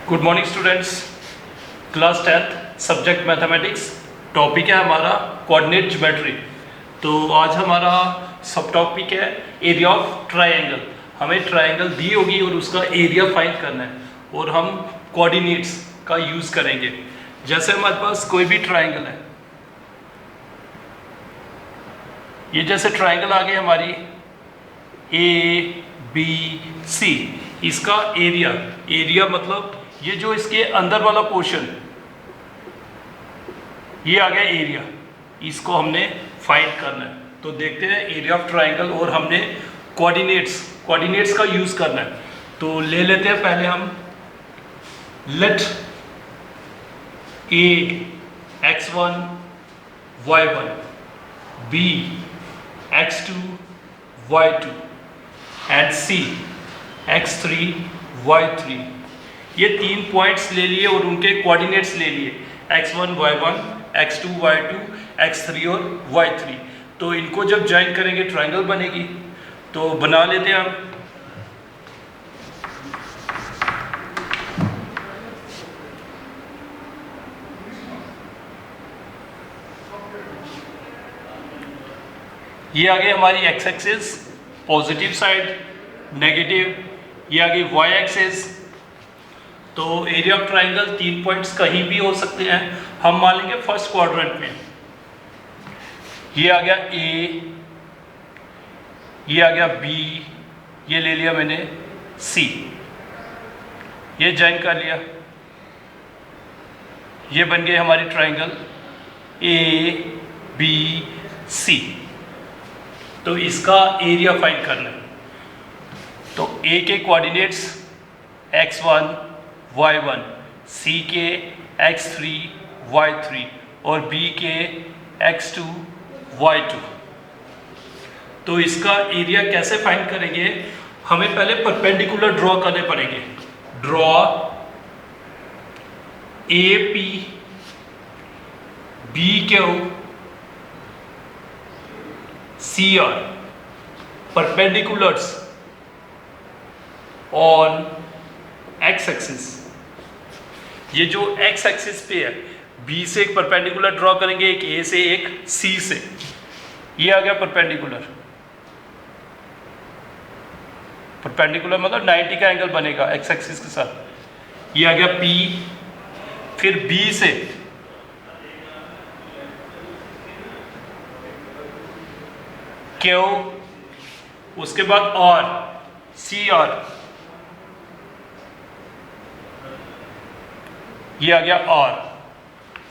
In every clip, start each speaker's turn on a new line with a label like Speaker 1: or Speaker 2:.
Speaker 1: Good morning students. Class 10th subject mathematics. Topic है हमारा coordinate geometry. तो आज हमारा सब टॉपिक है एरिया ऑफ ट्रायंगल। हमें ट्रायंगल दी होगी और उसका एरिया फाइंड करना है और हम कोऑर्डिनेट्स का यूज़ करेंगे। जैसे हमारे पास कोई भी ट्रायंगल है, ये जैसे ट्रायंगल आ गई हमारी ए बी सी, इसका एरिया मतलब ये जो इसके अंदर वाला पोर्शन, ये आ गया एरिया। इसको हमने फाइंड करना है। तो देखते हैं एरिया ऑफ ट्रायंगल और हमने कोऑर्डिनेट्स का यूज करना है। तो ले लेते हैं पहले हम let A x1 y1 b x2 y2 and c x3 y3। ये 3 पॉइंट्स ले लिए और उनके कोऑर्डिनेट्स ले लिए x1 y1 x2 y2 x3 और y3। तो इनको जब ज्वाइन करेंगे ट्रायंगल बनेगी। तो बना लेते हैं हम। ये आ गई हमारी x axis positive side, negative. ये आ गई y एक्सिस। तो एरिया ऑफ ट्रायंगल 3 पॉइंट्स कहीं भी हो सकते हैं। हम मान लेंगे फर्स्ट क्वाड्रेंट में। ये आ गया ए, ये आ गया बी, ये ले लिया मैंने सी, ये ज्वाइन कर लिया। ये बन गए हमारी ट्रायंगल ए बी सी। तो इसका एरिया फाइंड करना है। तो ए के कोऑर्डिनेट्स x1 y1, c के x3 y3 और b के x2 y2। तो इसका एरिया कैसे फाइंड करेंगे? हमें पहले परपेंडिकुलर ड्रॉ करने पड़ेंगे। Draw A P B Q C R perpendiculars on x axis. ये जो एक्स एक्सिस पे है, बी से एक परपेंडिकुलर ड्रॉ करेंगे, एक ए से एक सी से। ये आ गया परपेंडिकुलर मतलब 90 का एंगल बनेगा एक्स एक्सिस के साथ। ये आ गया पी, फिर बी से क्यू, उसके बाद आर सी आर, ये आ गया आर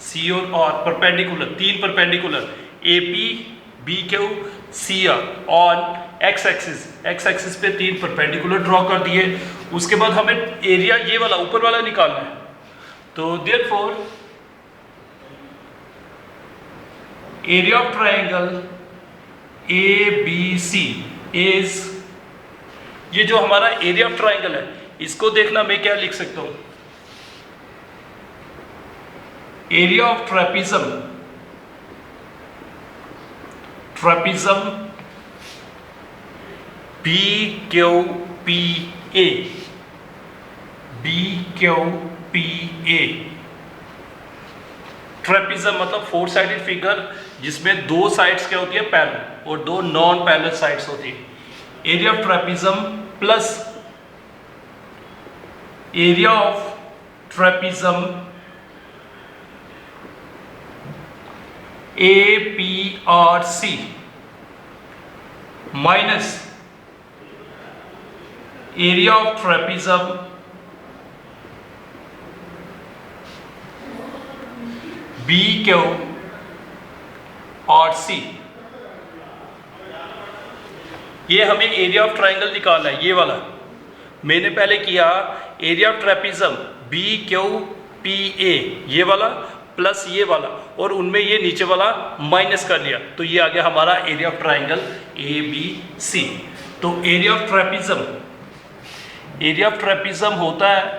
Speaker 1: सी और R perpendicular, 3 perpendicular A P B Q C R on x axis पे 3 परपेंडिकुलर ड्रॉ कर दिए। उसके बाद हमें एरिया ये वाला ऊपर वाला निकालना है। तो therefore area of triangle A B C is, ये जो हमारा एरिया ऑफ ट्रायंगल है, इसको देखना मैं क्या लिख सकता हूं। Area of trapezium B Q P A, B Q P A. Trapezium मतलब 4 साइडेड फिगर जिसमें 2 साइड्स क्या होती है पैरेलल और 2 नॉन पैरेलल साइड्स होती है। Area of trapezium plus area of trapezium A P R C minus area of trapezium B Q R C. ये हमें एरिया ऑफ ट्रायंगल निकालना है। ये वाला मैंने पहले किया, area of trapezium B Q P A, ये वाला प्लस ये वाला, और उनमें ये नीचे वाला माइनस कर लिया। तो ये आ गया हमारा area of triangle A B C. तो एरिया ऑफ ट्रेपिज्म होता है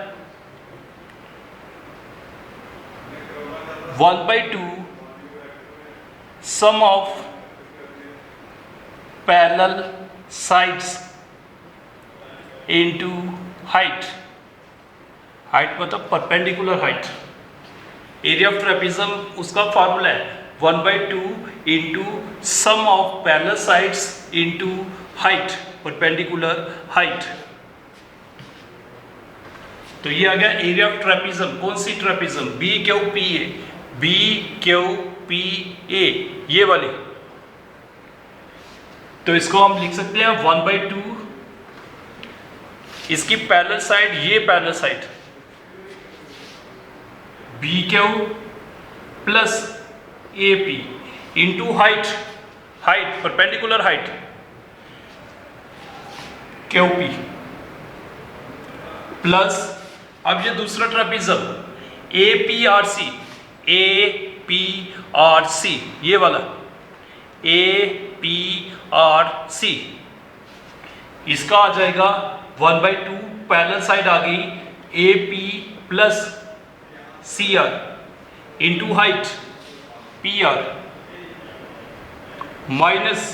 Speaker 1: 1/2 sum of parallel sides into height. Height मतलब perpendicular height. Area of trapezium उसका फॉर्मूला है 1/2 into sum of parallel sides into height, perpendicular height. तो ये आ गया एरिया ऑफ ट्रेपेजियम। कौन सी trapezium? B Q P A, B Q P A, ये वाली। तो इसको हम लिख सकते हैं 1/2, इसकी पैरेलल साइड, ये parallel side B Q plus A P into height, height perpendicular height Q P plus, अब ये दूसरा trapezium A P R C, A P R C, ये वाला ए पी आर सी, इसका आ जाएगा 1/2, पैरेलल साइड आ गई A P plus C R into height P R minus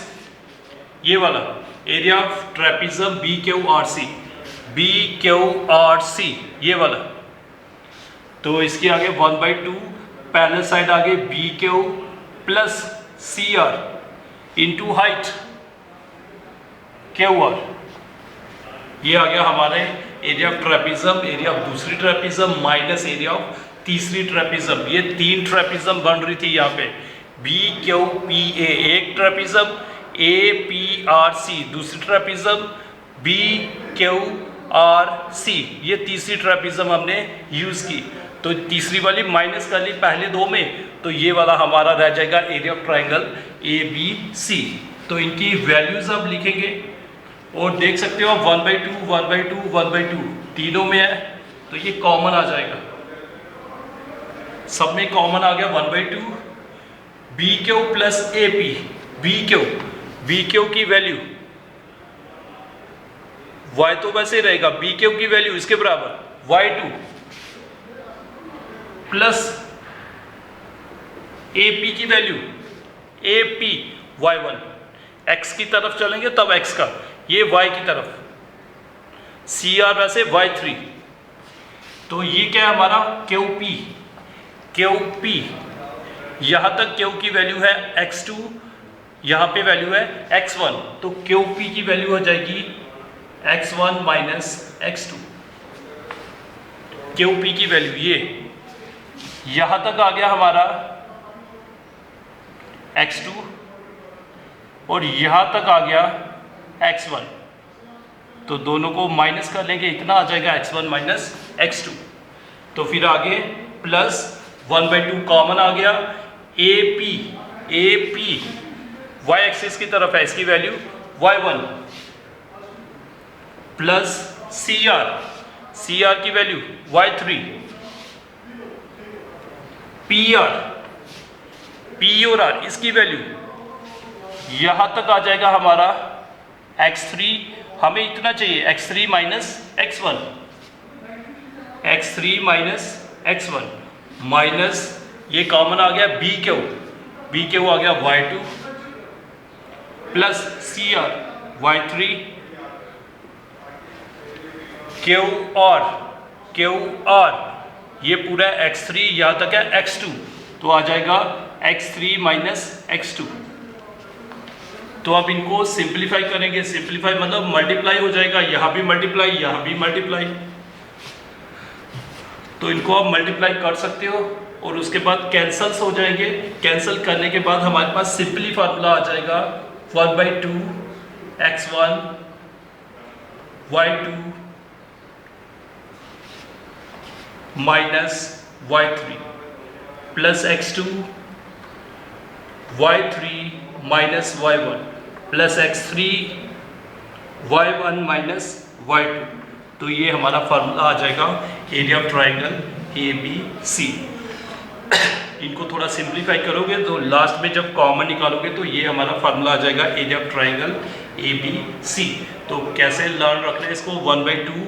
Speaker 1: ये वाला area of trapezium B Q R C, B Q R C, ये वाला। तो इसके आगे 1/2, पैरेलल साइड आगे B Q plus C R into height Q R. ये आ गया हमारे area of trapezium, area of दूसरी ट्रेपेजियम माइनस एरिया ऑफ तीसरी ट्रेपेजियम। ये 3 ट्रेपेजियम बन रही थी यहाँ पे, बी क्यू पी ए एक trapezium, A P R C दूसरी trapezium, B Q R C ये तीसरी ट्रेपेजियम हमने यूज की। तो तीसरी वाली माइनस कर ली पहले दो में, तो ये वाला हमारा रह जाएगा area of triangle A B C. तो इनकी वैल्यूज अब लिखेंगे और देख सकते हो 1/2, 1/2, 1/2 तीनों में है, तो ये कॉमन आ जाएगा, सब में कॉमन आ गया 1/2। B Q plus A P, B Q की वैल्यू y तो वैसे रहेगा, बी क्यू की वैल्यू इसके बराबर y2 प्लस ए पी की value A P y1, x की तरफ चलेंगे तब x का, ये y की तरफ, सी आर वैसे y3। तो ये क्या है हमारा क्यू पी, यहां तक क्यू की वैल्यू है x2, यहां पे वैल्यू है x1, तो क्यू पी की वैल्यू हो जाएगी x1 minus x2। Q P की वैल्यू ये यहां तक आ गया हमारा x2 और यहां तक आ गया x1, तो दोनों को माइनस कर लेंगे, इतना आ जाएगा x1 माइनस x2। तो फिर आगे प्लस 1/2 कॉमन आ गया, ए पी y एक्सिस की तरफ है, इसकी value y1 plus C R की वैल्यू y3, पी और आर इसकी वैल्यू यहां तक आ जाएगा हमारा x3, हमें इतना चाहिए x3 minus x1, x3 minus x1 minus ये कॉमन आ गया बी क्यू आ गया y2 plus C R y3, Q R ये पूरा x3 यहां तक है x2, तो आ जाएगा x3 माइनस x2। तो अब इनको सिंप्लीफाई करेंगे, सिंप्लीफाई मतलब मल्टीप्लाई हो जाएगा, यहां भी मल्टीप्लाई, यहां भी मल्टीप्लाई, तो इनको आप मल्टीप्लाई कर सकते हो और उसके बाद कैंसल्स हो जाएंगे। कैंसिल करने के बाद हमारे पास सिंपली फार्मूला आ जाएगा 1/2 x1 y2 minus y3 plus x2 y3 minus y1 plus x3 y1 minus y2। तो ये हमारा फार्मूला आ जाएगा area of triangle A B C. इनको थोड़ा सिंप्लीफाई करोगे तो लास्ट में जब कॉमन निकालोगे तो ये हमारा फार्मूला आ जाएगा area of triangle A B C. तो कैसे लर्न रखना है इसको, 1/2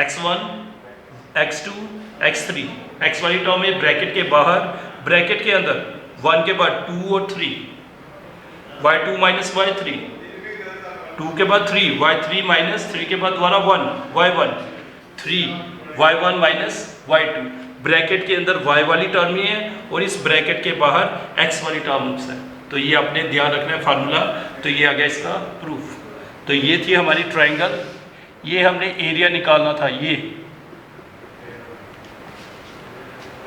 Speaker 1: x1 x2 x3, x वाली टर्म में ब्रैकेट के बाहर, ब्रैकेट के अंदर 1 के बाद 2 और 3, y2 माइनस y3, 2 के बाद 3, y3 माइनस 3 के बाद दोबारा 1, y1, y1 minus y2, bracket के अंदर y वाली टर्म ही है और इस ब्रैकेट के बाहर x वाली टर्म्स है। तो ये आपने ध्यान रखना है फार्मूला। तो ये आ गया इसका प्रूफ। तो ये थी हमारी ट्राइंगल, ये हमने एरिया निकालना था। ये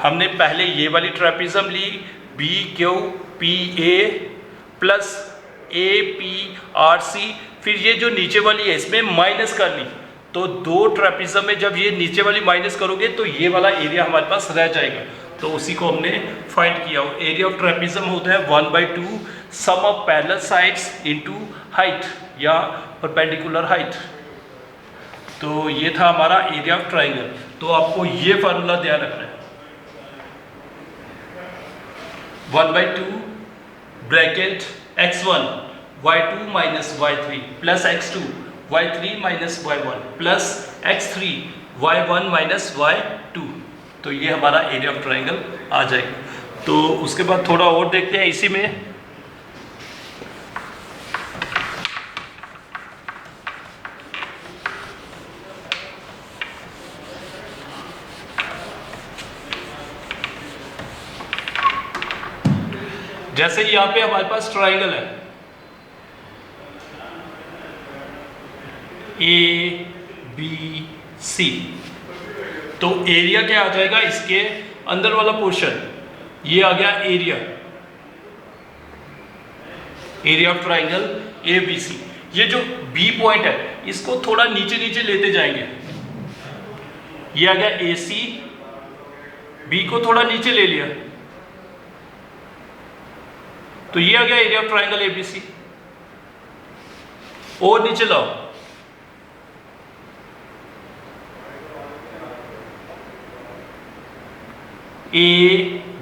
Speaker 1: हमने पहले ये वाली ट्रेपेजियम ली B Q P A plus A P R C, फिर ये जो नीचे वाली है इसमें माइनस कर ली। तो दो ट्रेपेजियम में जब ये नीचे वाली माइनस करोगे तो ये वाला एरिया हमारे पास रह जाएगा। तो उसी को हमने फाइंड किया। एरिया ऑफ ट्रेपेजियम होता है 1/2 sum of parallel sides into height या परपेंडिकुलर हाइट। तो ये था हमारा एरिया ऑफ ट्राइंगल। तो आपको ये फार्मूला ध्यान रखना है, 1/2 bracket x1 y2 minus y3 plus x2 y3 minus y1 plus x3 y1 minus y2। तो ये हमारा एरिया ऑफ ट्राइंगल आ जाएगा। तो उसके बाद थोड़ा और देखते हैं इसी में। जैसे यहाँ पे हमारे पास ट्राइंगल है ए बी सी, तो एरिया क्या आ जाएगा, इसके अंदर वाला पोर्शन ये आ गया area, area of triangle A B C. ये जो बी पॉइंट है इसको थोड़ा नीचे नीचे लेते जाएंगे। ये आ गया ए सी, बी को थोड़ा नीचे ले लिया तो ये आ गया एरिया ऑफ ट्राइंगल एबीसी। और नीचे लाओ, ए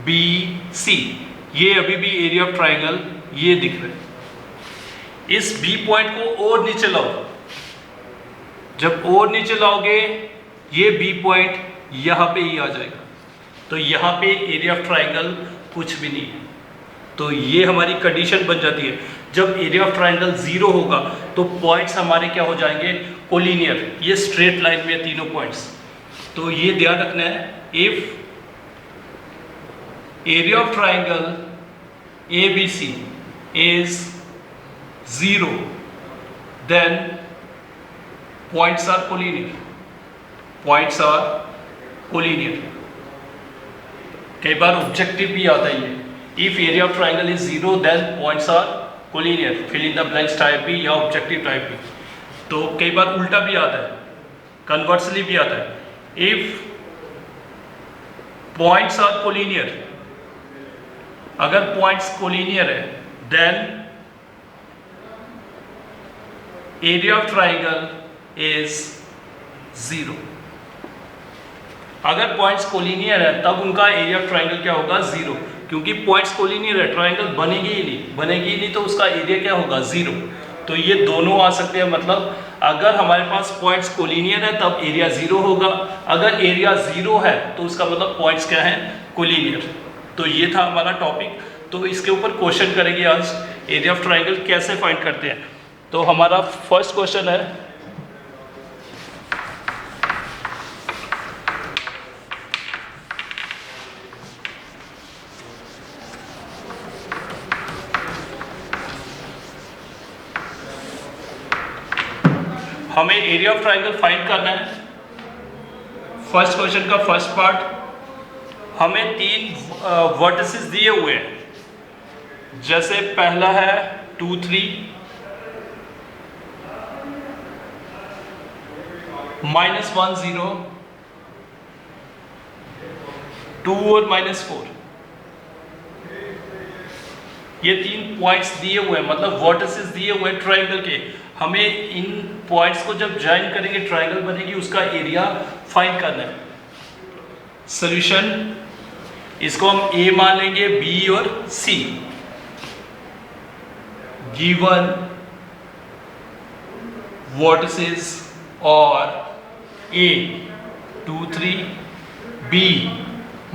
Speaker 1: बी सी, ये अभी भी एरिया ऑफ ट्राइंगल ये दिख रहा है। इस बी पॉइंट को और नीचे लाओ, जब और नीचे लाओगे ये बी पॉइंट यहां पे ही आ जाएगा। तो यहां पे एरिया ऑफ ट्राइंगल कुछ भी नहीं है। तो ये हमारी कंडीशन बन जाती है। जब एरिया ऑफ ट्राइंगल 0 होगा तो पॉइंट्स हमारे क्या हो जाएंगे, कोलिनियर, ये स्ट्रेट लाइन में तीनों पॉइंट्स। तो ये ध्यान रखना है, if area of triangle ABC is 0 then points are collinear, points are collinear। कई बार ऑब्जेक्टिव भी आता है ये, if area of triangle is 0 then points are collinear, fill in the blanks type भी या ऑब्जेक्टिव टाइप भी। तो कई बार उल्टा भी आता है, कन्वर्सली भी आता है। इफ पॉइंट्स आर कोलिनियर, अगर पॉइंट्स कोलिनियर है then area of triangle is 0। अगर पॉइंट्स कोलिनियर है तब उनका एरिया ऑफ ट्राइंगल क्या होगा, 0, क्योंकि पॉइंट्स कोलिनियर है, ट्राइंगल बनेगी ही नहीं तो उसका एरिया क्या होगा, 0। तो ये दोनों आ सकते हैं। मतलब अगर हमारे पास पॉइंट्स कोलिनियर है तब एरिया 0 होगा, अगर एरिया 0 है तो उसका मतलब पॉइंट्स क्या है, कोलिनियर। तो ये था हमारा टॉपिक। तो इसके ऊपर क्वेश्चन करेंगे आज, एरिया ऑफ ट्राइंगल कैसे फाइंड करते हैं। तो हमारा फर्स्ट क्वेश्चन है, हमें एरिया ऑफ ट्राइंगल फाइंड करना है। फर्स्ट क्वेश्चन का फर्स्ट पार्ट, हमें 3 वर्टिसेस दिए हुए हैं। जैसे पहला है 2 3 -1 0 2 और -4। ये 3 पॉइंट्स दिए हुए हैं, मतलब वर्टिसेस दिए हुए हैं ट्राइंगल के। हमें इन पॉइंट्स को जब ज्वाइन करेंगे ट्राइंगल बनेगी, उसका एरिया फाइंड करना है। सॉल्यूशन, इसको हम ए मान लेंगे, बी और सी। गिवन वर्टिसेस और ए 2 3 बी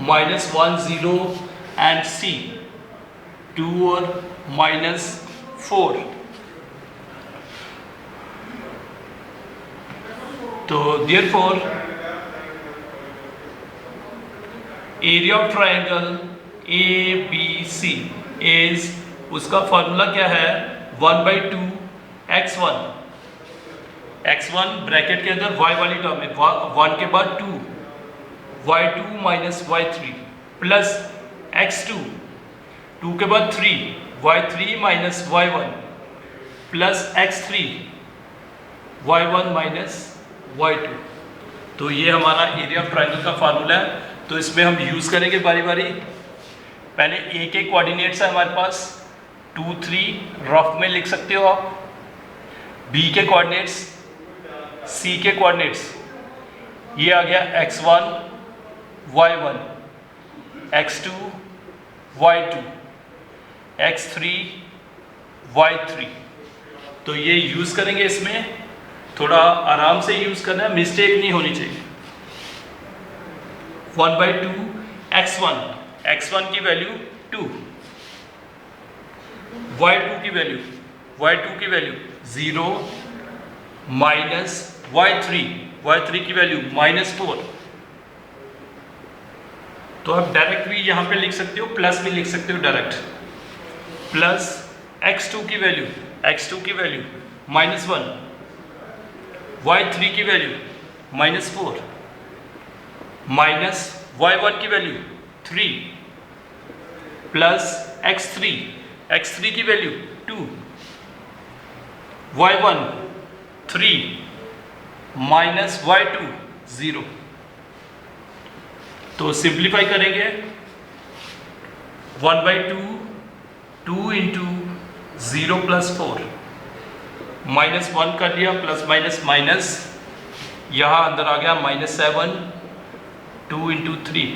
Speaker 1: -1 0 एंड सी 2 और -4। तो therefore area of triangle A B C is, उसका फॉर्मूला क्या है, 1/2 x1, x1 ब्रैकेट के अंदर y वाली टर्म है, 1 के बाद 2, y2 minus y3 plus x2, 2 के बाद 3, y3 minus y1 plus x3, y1 minus y2। तो ये हमारा एरिया ऑफ ट्राइंगल का फार्मूला है। तो इसमें हम यूज़ करेंगे बारी बारी। पहले ए के कोऑर्डिनेट्स है हमारे पास 2, 3, रफ में लिख सकते हो आप। बी के कोऑर्डिनेट्स, सी के कोऑर्डिनेट्स, ये आ गया x1 y1, x2 y2, x3 y3। तो ये यूज़ करेंगे, इसमें थोड़ा आराम से यूज़ करना है, मिस्टेक नहीं होनी चाहिए। 1/2 x1, x1 की वैल्यू 2, y2 की वैल्यू 0 माइनस y3 की वैल्यू -4। तो आप डायरेक्ट भी यहाँ पे लिख सकते हो, प्लस भी लिख सकते हो डायरेक्ट, प्लस x2 की वैल्यू -1, y3 की वैल्यू -4, माइनस y1 की वैल्यू 3, प्लस x3 की वैल्यू 2, y1 3 माइनस y2 0। तो सिंप्लीफाई करेंगे, 1/2 2 इंटू 0 प्लस 4, -1 कर लिया, प्लस माइनस यहाँ अंदर आ गया -7, 2 इंटू 3,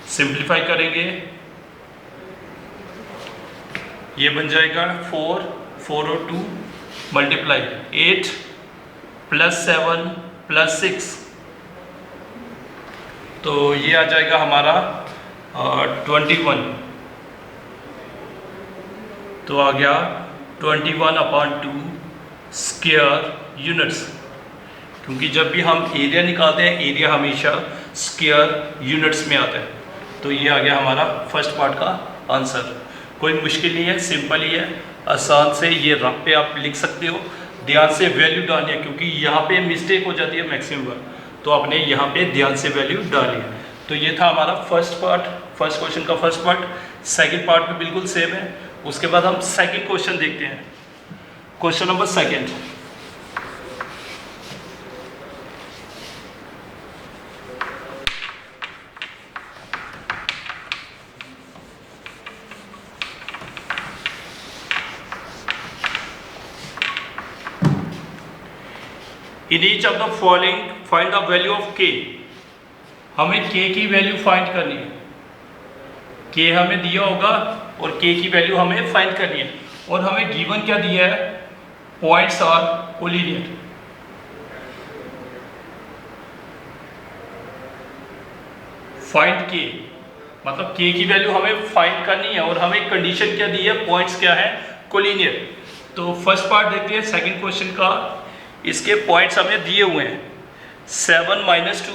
Speaker 1: सिंप्लीफाई करेंगे, ये बन जाएगा 4 और 2 मल्टीप्लाई 8 प्लस 7 प्लस 6, तो ये आ जाएगा हमारा 21। तो आ गया 21/2 स्क्वायर यूनिट्स, क्योंकि जब भी हम एरिया निकालते हैं, एरिया हमेशा स्क्वायर यूनिट्स में आता है। तो ये आ गया हमारा फर्स्ट पार्ट का आंसर। कोई मुश्किल नहीं है, सिंपल ही है, आसान से ये रफ पे आप लिख सकते हो। ध्यान से वैल्यू डालिए, क्योंकि यहाँ पे मिस्टेक हो जाती है मैक्सिमम बार, तो आपने यहाँ पे ध्यान से वैल्यू डाली। तो ये था हमारा फर्स्ट क्वेश्चन का फर्स्ट पार्ट। सेकंड पार्ट भी बिल्कुल सेम है। उसके बाद हम सेकंड क्वेश्चन देखते हैं। Question number second, in each of the following find the value of k। हमें k की वैल्यू फाइंड करनी है। k हमें दिया होगा और k की वैल्यू हमें फाइंड करनी है। और हमें गिवन क्या दिया है, points are collinear. Find k मतलब k की वैल्यू हमें फाइंड करनी है, और हमें कंडीशन क्या दी है, पॉइंट्स क्या है, कोलिनियर। तो फर्स्ट पार्ट देखते हैं सेकंड क्वेश्चन का। इसके पॉइंट्स हमें दिए हुए हैं 7 - 2,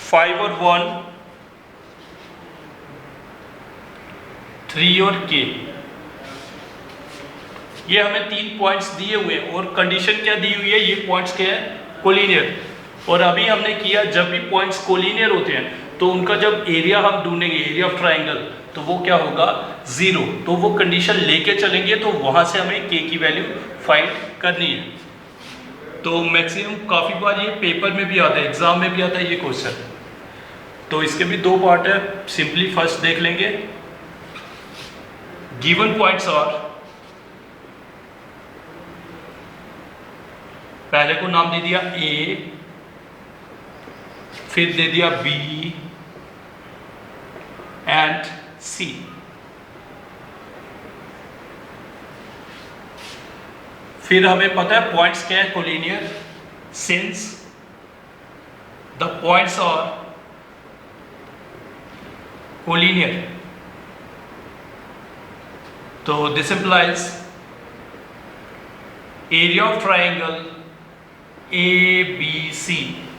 Speaker 1: 5 और 1, 3 और k। ये हमें 3 पॉइंट्स दिए हुए हैं, और कंडीशन क्या दी हुई है, ये पॉइंट्स क्या है, कोलिनियर। और अभी हमने किया, जब भी पॉइंट्स कोलिनियर होते हैं तो उनका जब एरिया हम ढूंढेंगे, एरिया ऑफ ट्राइंगल, तो वो क्या होगा, 0। तो वो कंडीशन लेके चलेंगे, तो वहां से हमें k की वैल्यू फाइंड करनी है। तो मैक्सिमम काफ़ी बार ये पेपर में भी आता है, एग्जाम में भी आता है ये क्वेश्चन। तो इसके भी 2 पार्ट है, सिंपली फर्स्ट देख लेंगे। गिवन पॉइंट्स आर, पहले को नाम दे दिया A, फिर दे दिया B एंड C। फिर हमें पता है पॉइंट्स क्या है, collinear. Since the points are collinear, तो this implies area of triangle ABC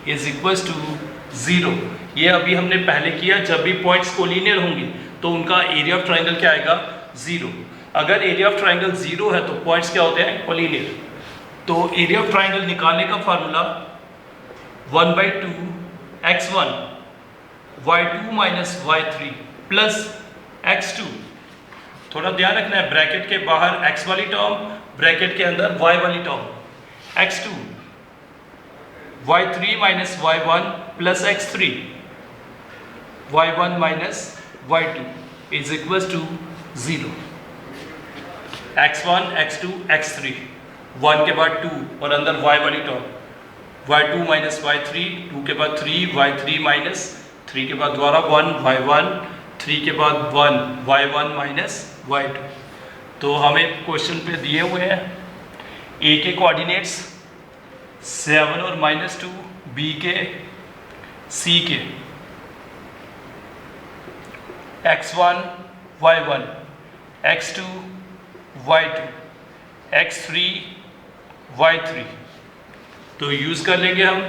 Speaker 1: is equals to 0। ये अभी हमने पहले किया, जब भी पॉइंट्स कोलिनियर होंगे तो उनका एरिया ऑफ ट्राइंगल क्या आएगा, 0। अगर एरिया ऑफ ट्राइंगल 0 है तो पॉइंट्स क्या होते हैं, कोलिनियर। तो एरिया ऑफ ट्राइंगल निकालने का formula 1/2 x1 y2 minus y3 plus x2। थोड़ा ध्यान रखना है, ब्रैकेट के बाहर x वाली टर्म, ब्रैकेट के अंदर y वाली term, x2 y3 minus y1 plus x3 y1 minus y2 is equal to 0। x1 x2 x3, 1 के बाद 2 और अंदर y वाली टर्म, y2 माइनस y3, 2 के बाद 3 y3 माइनस 3 के बाद दोबारा 1 y1, 3 के बाद 1 y1 माइनस y2। तो हमें क्वेश्चन पे दिए हुए हैं a के कोऑर्डिनेट्स 7 और -2, b के, c के x1 y1, x2 y2, x3 y3। तो यूज कर लेंगे हम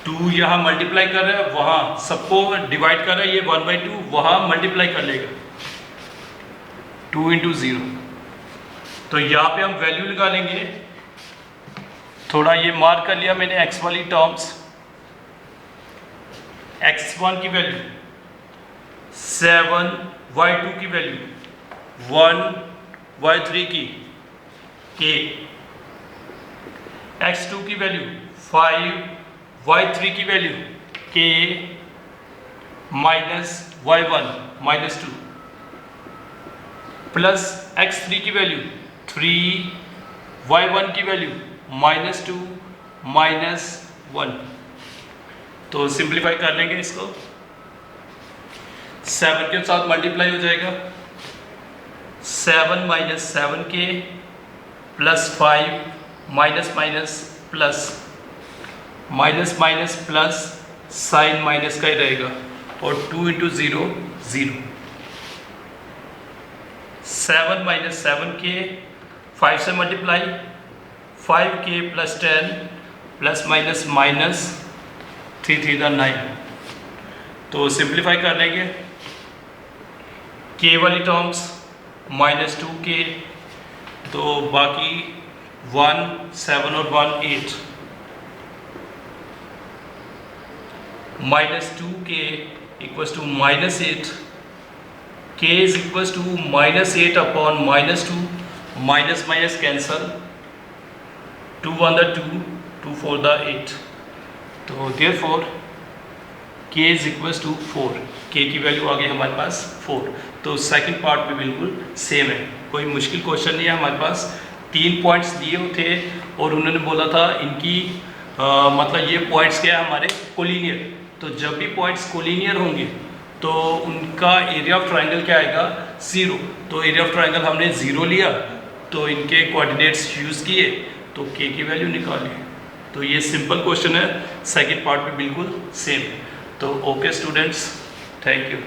Speaker 1: 2 यहाँ मल्टीप्लाई कर रहे हैं, वहाँ सबको डिवाइड कर रहे हैं, ये 1/2 वहाँ मल्टीप्लाई कर लेगा 2 × 0। तो यहाँ पे हम वैल्यू निकालेंगे। थोड़ा ये मार्क कर लिया मैंने x वाली टर्म्स, x1 की वैल्यू 7, y2 की वैल्यू 1, y3 की k, x2 की वैल्यू 5, y3 की value k minus y1 -2 plus x3 की वैल्यू 3, y1 की वैल्यू -2 -1। तो सिंप्लीफाई कर लेंगे इसको, 7 के साथ मल्टीप्लाई हो जाएगा, 7 minus 7k plus 5 minus minus plus minus minus plus, sign minus का ही रहेगा, और 2 × 0 0। 7 माइनस 7k, 5 से multiply, 5k plus 10 plus minus minus 3 3 9। तो सिंप्लीफाई कर लेंगे, k वाली टर्म्स -2k, तो बाकी 1 7 और 1 8, -2k equals to -8, k is equals to -8 upon -2, minus minus cancel, 2 1 2, 2 4 8। तो therefore k is equals to 4, k की वैल्यू आ गई हमारे पास 4। तो सेकंड पार्ट भी बिल्कुल सेम है, कोई मुश्किल क्वेश्चन नहीं है। हमारे पास 3 पॉइंट्स दिए थे और उन्होंने बोला था इनकी मतलब ये पॉइंट्स क्या है हमारे, कोलिनियर। तो जब भी पॉइंट्स कोलिनियर होंगे तो उनका एरिया ऑफ ट्राइंगल क्या आएगा, 0। तो एरिया ऑफ ट्राइंगल हमने 0 लिया, तो इनके कोऑर्डिनेट्स यूज़ किए, तो k की वैल्यू निकाली। तो ये सिंपल क्वेश्चन है, सेकंड पार्ट भी बिल्कुल सेम है। तो ओके स्टूडेंट्स, थैंक यू।